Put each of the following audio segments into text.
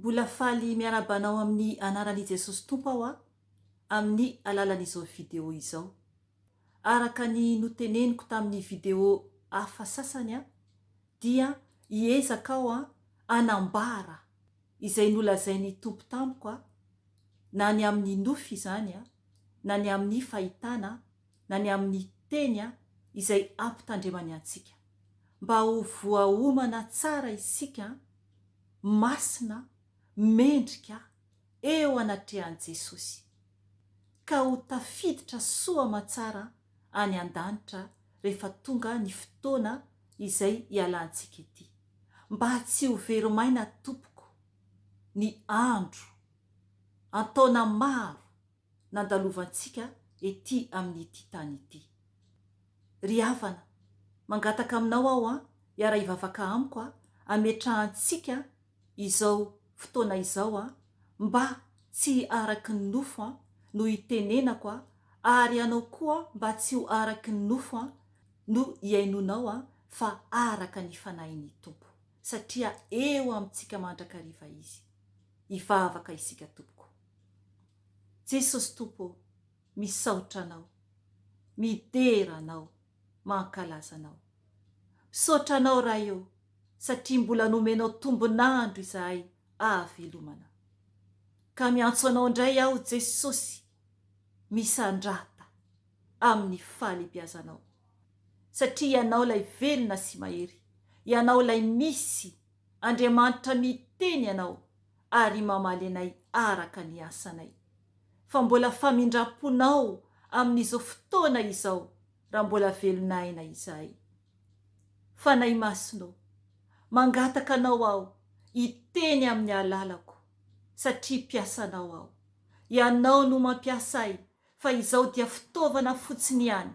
Mbola faly miarabanao amin'ny anaran'i Jesosy Tompo aho amin'ny alalan'izao video izao. Araka ny noteneniko tamin'ny video hafa sasany dia hiezaka aho anambara izay nolazain'ny Tompo tamiko na ny amin'ny nofy izany na ny amin'ny fahitana na ny amin'ny teny izay ampitandremany antsika, mba ho voaomana tsara isika masina mendrika eo anatrehan'i Jesosy, ka ho tafiditra soa matsara any an-danitra rehefa tonga ny fotoana izay hialantsika ety, mba tsy ho veromaina tompoko ny andro antaona maro nandalovantsika ety amin'ity tany ity. Ry havana, mangataka aminao aho hiara hivavaka amiko ametrahantsika izao fotoana izao mba tsy araky ny nofo no hitenenako ary anao koa mba tsy ho araky ny nofo no hiainonao fa araka ny fanahin'ny Tompo, satria eo amintsika mandrakariva izy. Hivavaka isika tompoko. Jesosy Tompo, misaotra anao, midera anao, mankalaza anao. Misaotra anao raha eo, satria mbola nomenao tombonandro izahay ahavelomana. Ka miantso anao indray aho Jesosy, misandrata amin'ny falebiazanao, satria ianao lay velona sy mahery, ianao lay misy, Andriamanitra miteny ianao ary mamaly anay araka ny asanay. Fa mbola famindraponao amin'izao fotoana izao raha mbola velonaina izahay. Fanahy masina, mangataka anao aho hiteny amin'ny alalako, satria mpiasanao aho. Ianao no mampiasay, fa izao dia fitaovana fotsiny ihany,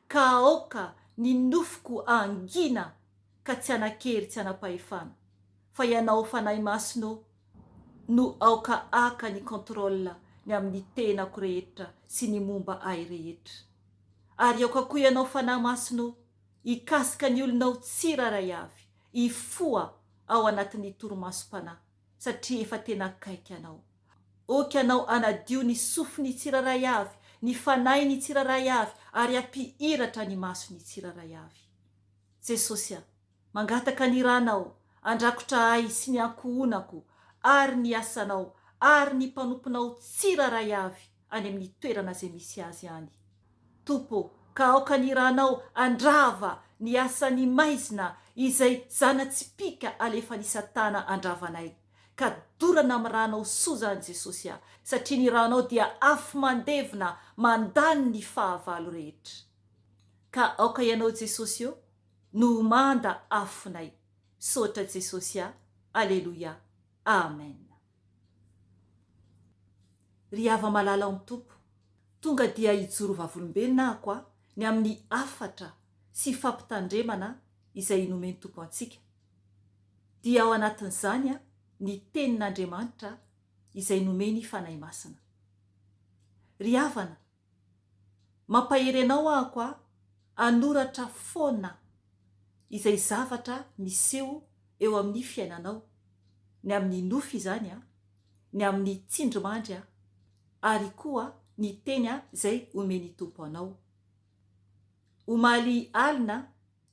ka aoka ny nofoko angina ka tsy anakery tsy anapahefana. Fa ianao fanahy masina no aoka aka ny kontrola ny amin'ny tenako rehetra sy ny momba ahy rehetra. Ary aoka koa ianao fanahy masina hikasika ny olonao tsiraray avy, hifoa ao anatin'ny toromasom-panahy, satria efa tena akaiky anao. Oka ianao anadio ny sofiny tsiraray avy, ny fanahy ny tsiraray avy, ary ampihiratra ny maso ny tsiraray avy. Jesosy, mangataka ny ranao, andrakotra ahy sy ny ankohonako, ary ny asanao, ary ny mpanomponao tsiraray avy any amin'ny toerana izay misy azy any. Tompo, ka aoka ny ranao andrava ny asan'ny MASINA izay zanatsipika alefa ny Satana andravanay. Ka dorana amin'ny ranao soa zany Jesosy, satria ny ranao dia afo mandevina mandany ny fahavalo rehetra. Ka aoka ianao Jesosy no manda afonay. Sotra Jesosy, aleluia, amen. Ry hava malala amin'ny Tompo, tonga dia hijoro vavolombelona ako ny amin'ny afatra sy fampitandremana izay nomen'ny Tompo antsika. Dia ao anatin'izany ny tenin'Andriamanitra izay nomeny fanahy masina. Ry havana, mampahery anao ako anoratra foana izay zavatra miseho eo amin'ny fiainanao, ny amin'ny nofy izany ny amin'ny tsindrimandry ary koa ny teny izay omeny Tompo anao. Omaly alina,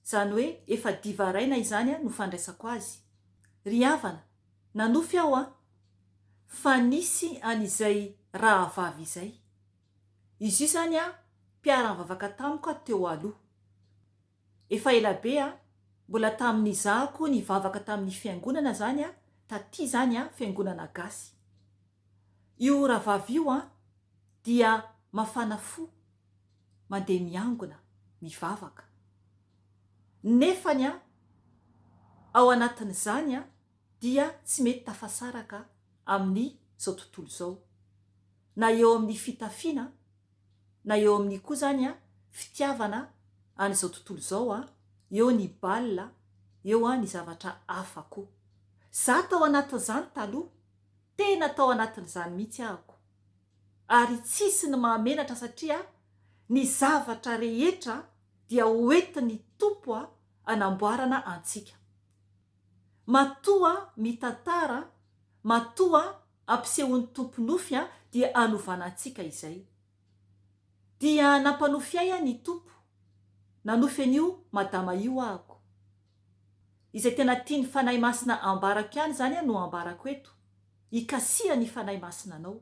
zany hoe efa divaraina izany no fandraisako azy. Ry havana, nanofy aho fa nisy an'izay rahavavy izay. Izy io zany mpiara-mivavaka tamiko teo aloha. Efa elabe mbola tamin'ny zahako nivavaka tamin'ny fiangonana zany taty zany fiangonana gasy. Io rahavavy io dia mafana fo, mandeha miangona, mivavaka. Nefany ao anatin'izany dia tsy mety tafasaraka amin'ny zao tontolo zao. Na eo amin'ny fitafiana, na eo amin'ny koa zany fitiavana an'izao tontolo zao, eo ny balina, eo ny zavatra hafa koa. Za tao anatin'izany taloha, tena tao anatin'izany mihitsy ahako. Ary tsisy ny mahamenatra satria ny zavatra rehetra dia hoentin'ny Tompo anamboarana antsika. Matoa mitantara matoa ampisehoan'ny tompo nofy dia anovanantsika izay. Dia nampanofy ahy ny tompo, nanofy an'io madama io ahako. Izay tena tiany fanahy masina ambarako ihany zany no ambarako eto, hikasiha ny fanahy masina anao,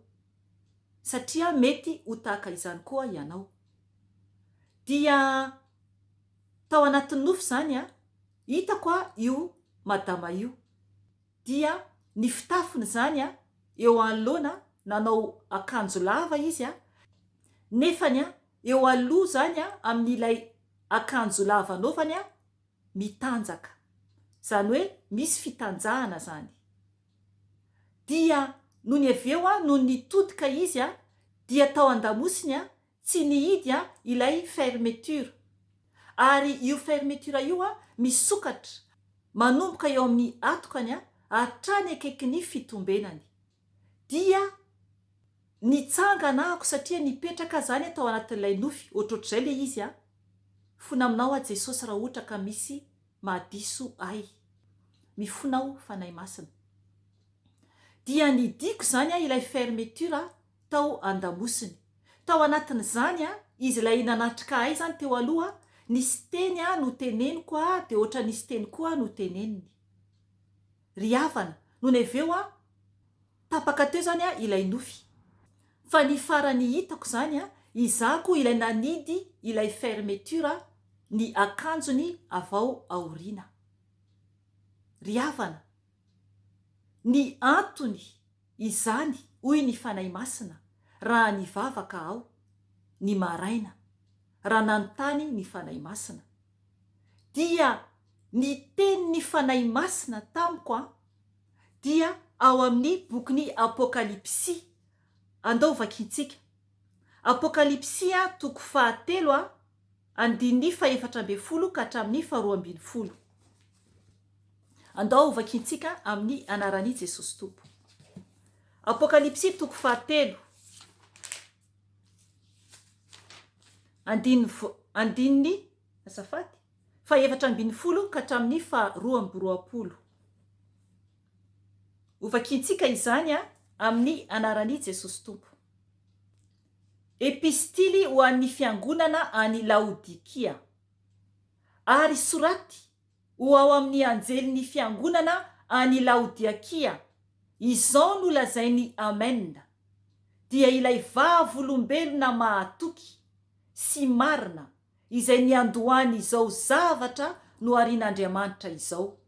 satria mety ho tahaka izany koa ianao. Dia tao anatin'ny nofy zany hitako io madama io, dia ny fitafiny zany eo anoloana nanao akanjo lava izy nefany eo aloha zany amin'ilay akanjo lava anaovany mitanjaka, zany hoe misy fitanjahana zany. Dia noho ny aveo noho ny todika izy dia tao an-damosiny tsy nihidy ilay fermeture, ary io fermeture io misokatra manomboka eo amin'ny atokany hatrany akaiky ny fitombenany. Dia nitsangana ako satria nipetraka zany tao anatin'ilay nofy, ohatrohatr'izay le izy fona aminao Jesosy raha ohatra ka misy mahadiso ahy, mifonao fanahy masina. Dia nidiko zany ilay fermeture tao an-damosiny. Tao anatin'izany izy ilay nanatrika ahy zany teo aloha, nisy teny no teneniko dia ohatra nisy teny koa no teneniny. Ry havana, noho ny aveo tapaka teo zany ilay nofy. Fa ny farany hitako zany izako ilay nanidy ilay fermeture ny akanjony avao aoriana. Ry havana, ny antony izany hoy ny fanahy masina, raha nivavaka aho ny maraina, raha nanontany ny fanahy masina. Dia ny tenin'ny fanahy masina tamiko dia ao amin'ny bokin'ny Apokalipsy. Andao vakintsika. Apokalipsy 3 andin'ny 4 ka hatramin'ny 12. Andao vakintsika amin'ny anaran'i Jesosy Tompo. Apokalipsy 3 andin'ny azafady 4 ka hatramin'ny 12. Ovakintsika izany amin'ny anaran'i Jesosy Tompo. Epistily ho an'ny fiangonana any Laodikia, ary soraty ho ao amin'ny anjelin'ny fiangonana any Laodikia, izao no lazainy amen. Dia ilay vavolombelona mahatoky sy marina izay niandohany izao zavatra no arian'Andriamanitra izao.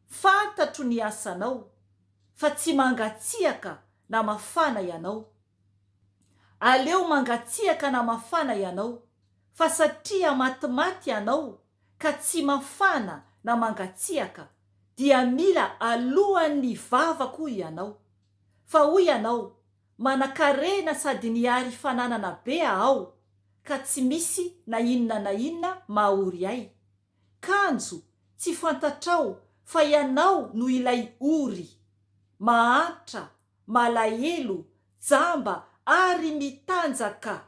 Fantatro ny asanao, fa tsy mangatsiaka na mafana ianao. Aleo mangatsiaka na mafana ianao, fa satria matimaty ianao ka tsy mafana na mangatsiaka, dia mila alohan'ny vavako ianao. Fa hoy ianao, manakarena sady niary fananana be aho, ka tsy misy na inona mahory ahy. Kanjo tsy fantatrao fa ianao no ilay ory, mahantra, malahelo, jamba ary mitanjaka.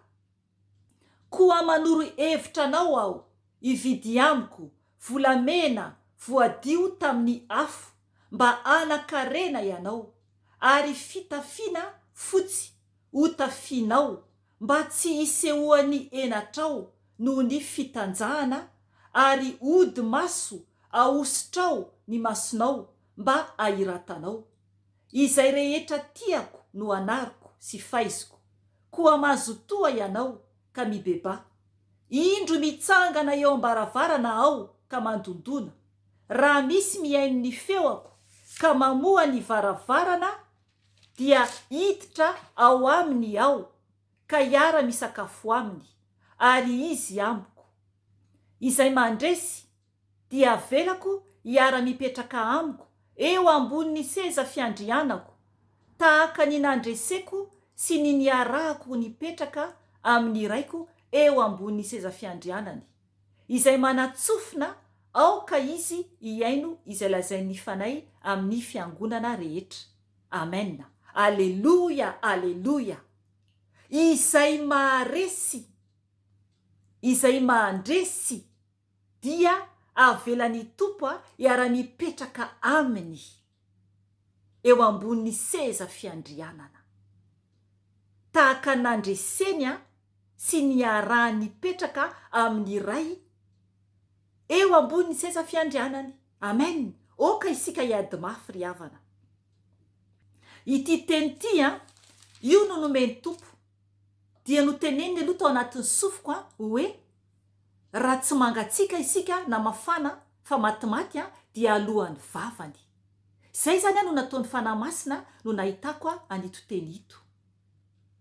Koa manoro hevitra anao aho, ividy amiko volamena voadio tamin'ny afo, mba anakarena ianao, ary fitafiana fotsy hotafianao, mba tsy hisehoan'ny enatrao noho ny fitanjahana, ary ody maso ahositrao ny masonao mba ahiratanao. Izay rehetra tiako no anariko sy faiziko, koa mazotoa ianao ka mibeba. Indro mitsangana eo ambaravarana aho ka mandondona, raha misy mihaino ny feoko ka mamoha ny varavarana, dia hiditra ao aminy aho ka hiara misakafo aminy, ary izy amiko. Izay mandresy dia avelako hiara mipetraka amiko eo ambonin'ny seza fiandrianako, tahaka ny nandreseko sy ny niarahako nipetraka amin'ny raiko eo ambonin'ny seza fiandrianany, izay manatsofina aoka izy hiaino izay lazain'ny fanahy amin'ny fiangonana rehetra. Amen. Aleluia, aleluia. Izay maharesy, izay mahandresy, dia avelan'ny Tompo hiara-mipetraka aminy. eo ambon'ny seza fiandrianana tahaka nandreseny sy ny raha nipetraka amin'ny ray eo ambon'ny seza fiandrianany. Amen. Oka isika iady mafy ry havana. Ity teny ity io no nomeny tompo dia noteneniny aloha tao anatin'ny sofiko hoe raha tsy mangatsika isika na mafana fa matimaty dia haloan'ny vavany. Zay zany no nataon'ny fanahy masina no nahitako anito teny ito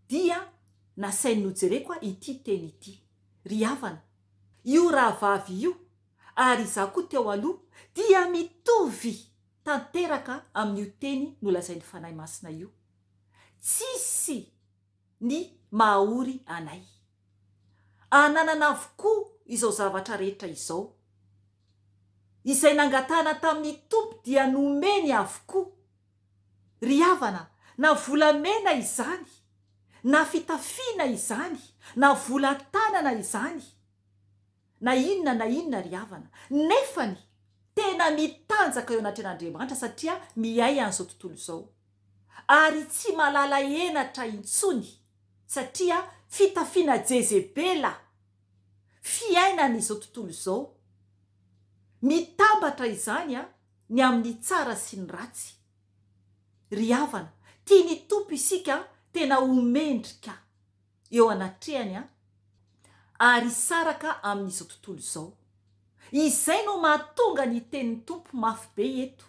dia nasainy nojereko ity teny ity. Ry havana, io rahavavy io ary za koa teo aloha dia mitovy tanteraka amin'io teny nolazain'ny fanahy masina io. Tsisy ny mahaory anay. Ananana avokoa izao zavatra rehetra izao izay nangatana tamin'ny tompo dia nomeny avokoa. Ry havana, na volamena izany, na fitafiana izany, na volantanana izany, na inona ry havana, nefany tena mitanjaka eo anatren'Andriamanitra satria miay an'izao tontolo izao. Ary tsy malala enatra intsony satria fitafiana Jezebela fiainana izao tontolo izao. Mitambatra izany ny amin'ny tsara sy ny ratsy. Ry havana, tiany tompo isika tena homendrika eo anatrehany ary saraka amin'izao tontolo izao. Izay no mahatonga ny tenin'ny tompo mafy be eto.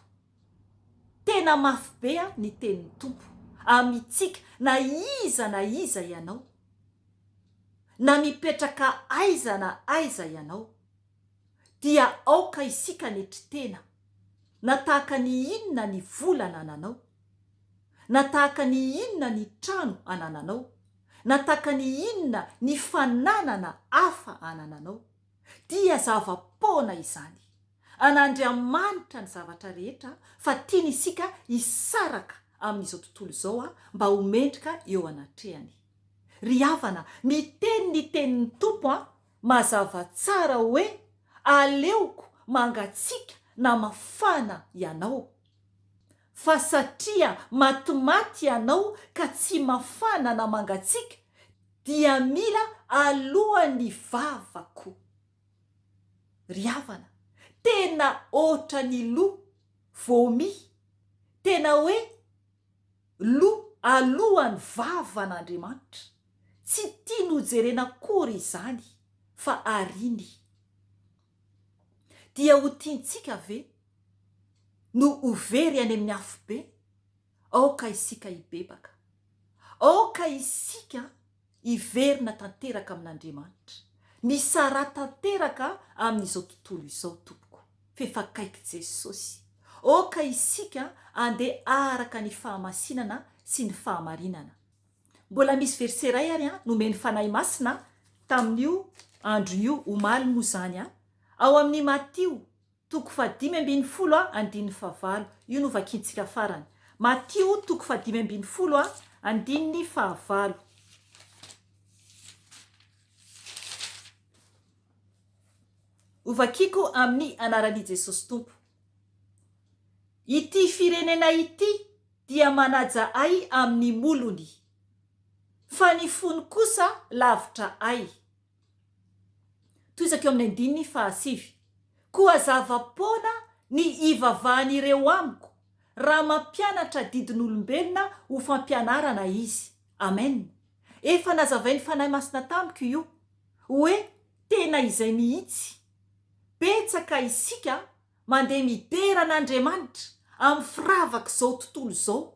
Tena mafy be ny tenin'ny tompo amintsika na iza ianao, na mipetraka aiza na aiza ianao, dia aoka isika netritena na tahaka ny inona ny volana ananao, na tahaka ny inona ny trano anananao, na tahaka ny inona ny fananana hafa anananao, dia zava-poana izany. An'Andriamanitra ny zavatra rehetra fa tiany isika hisaraka amin'izao tontolo izao mba homendrika eo anatrehany. Ry havana, miteny ny tenin'ny tompo mazava tsara hoe aleoko mangatsika na mafana ianao, fa satria matimaty ianao ka tsy mafana na mangatsika dia mila haloan'ny vavako. Ry havana, tena otra ny lo vomi, tena hoe lo alohan'ny vavan'Andriamanitra. Tsy tia nojerena kory izany fa ariny. Dia ho tiantsika ve no overy any amin'ny afo be? Aoka isika hibebaka, aoka isika hiverina tanteraka amin'Andriamanitra, misara tanteraka amin'izao tontolo izao tompoko. Fefakaiky Jesosy, aoka isika andeha araka ny fahamasinana sy ny fahamarinana. Mbola misy verse iray ary nomeny fanahy masina tamin'io andro io omaly moa zany ao amin'ny Matio 5:15-9. Io no vakintsika farany. Matio 5:15-9. Ovakiko amin'ny anaran'i Jesosy Tompo. Ity firenena ity dia manaja ay amin'ny molony, fa ny fony kosa lavitra ay. Toizaka eo amin'ny 9:7. Koa zava-poana ny ivavahan'ireo amiko raha mampianatra didin'olombelona ho fampianarana izy. Amen. Efa nazavain'ny fanahy masina tamiko io hoe tena izay mihitsy betsaka isika mandeha midera an'Andriamanitra amin'ny firavaka izao tontolo izao.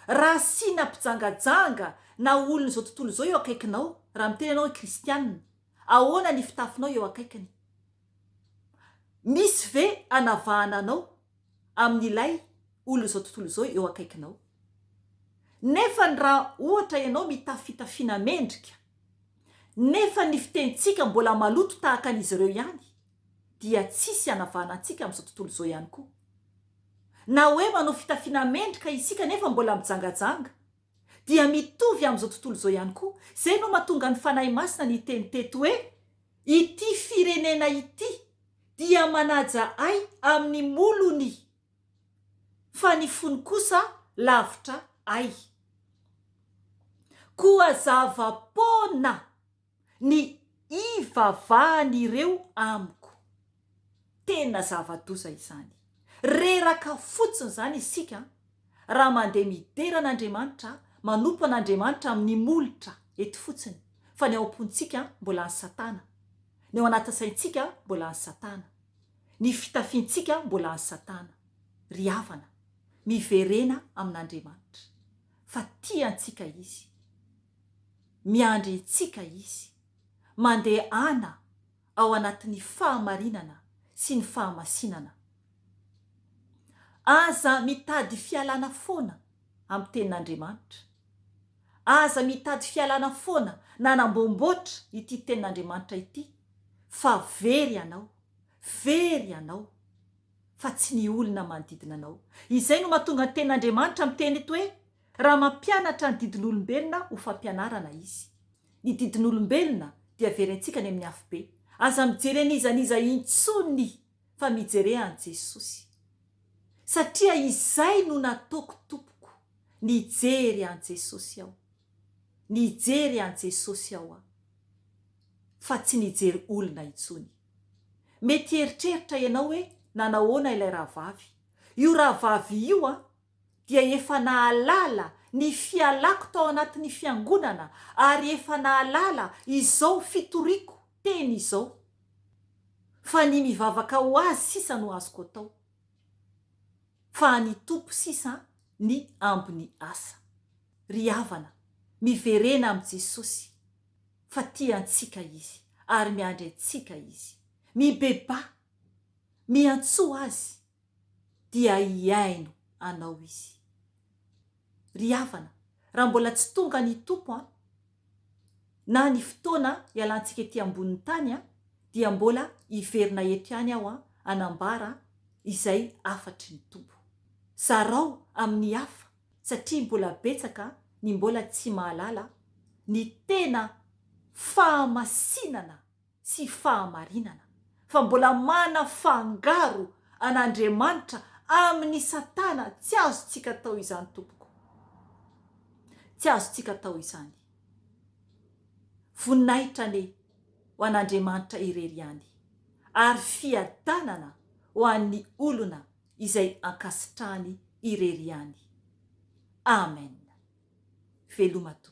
Raha sina mpijangajanga na olona izao tontolo izao eo akaikinao, raha miteny ianao kristianina, ahoana ny fitafinao eo akaikiny? Misy ve anavahana anao amin'ilay olona izao tontolo izao eo akaikinao? Nefa raha ohatra ianao mitafitafiana mendrika, nefa ny fitentsika mbola maloto tahaka an'izy ireo ihany, dia tsisy anavahana antsika amin'izao tontolo izao ihany koa. Na hoe manao fitafiana mendrika isika nefa mbola mijangajanga, dia mitovy amin'izao tontolo izao ihany koa. Zay no mahatonga ny fanahy masina ny teny teto hoe ity firenena ity dia manaja ay amin'ny molony, fa ny fony kosa lavitra ay. Koa zavapona ny ivavahan'ireo amiko. Tena zavadoza izany. Reraka fotsiny zany isika raha mandeha mideran'Andriamanitra, manompo an'Andriamanitra amin'ny molotra eto fotsiny. Fa ny ao am-pontsika mbola ny Satana. Ny ao anaty saintsika mbola ny Satana. Ny fitafiantsika mbola ny Satana. Ry havana, miverena amin'Andriamanitra. Fa tiantsika izy. Miandry antsika izy. Mandeha ana ao anatin'ny fahamarinana sy ny fahamasinana. Aza mitady fialana foana amin'ny tenin'Andriamanitra. Aza mitady fialana foana nanambomboatra ity tenin'Andriamanitra ity. Fa very anao. Very anao. Fa tsy ny olona manodidina anao. Izay no mahatonga ny tenin'Andriamanitra miteny eto hoe raha mampianatra ny didin'olombelona ho fampianarana izy. Ny didin'olombelona dia verentsika ny amin'ny hafi be. Aza mijery an'izaniza intsony fa mijery an Jesosy. Satria izay no nataoko tompoko, nijery an Jesosy aho. Nijery an Jesosy aho. Fa tsy nijery olona intsony. Mety eritreritra ianao hoe nanahoana ilay rahavavy. Io rahavavy io dia efa nahalala ny fialako tao anatin'ny fiangonana ary efa nahalala izao fitoriako teny izao. Fa ny mivavaka ho azy sisa no azoko atao. Fa ny tompo sisa ny ambiny asa. Ry havana, miverena amin'ny Jesosy. Fa tiantsika izy ary miandry antsika izy. Mibeba, miantso azy dia hiaino anao izy. Ry havana, raha mbola tsy tonga ny tompo na ny fotoana ialantsika ety ambonin'ny tany dia mbola hiverina eto ihany aho anambara izay afatry ny tompo. Zarao amin'ny hafa satria mbola betsaka ny mbola tsy mahalala ny tena fahamasinana sy fahamarinana. Fa mbola mana fangaro an'Andriamanitra amin'ny Satana. Tsy azontsika tao izany tompoko. Tsy azontsika tao izany. Voninahitra ane ho an'Andriamanitra irery ihany. Ary fiadanana ho an'ny olona izay ankasitrahany irery ihany. Amen. Veloma tompoko.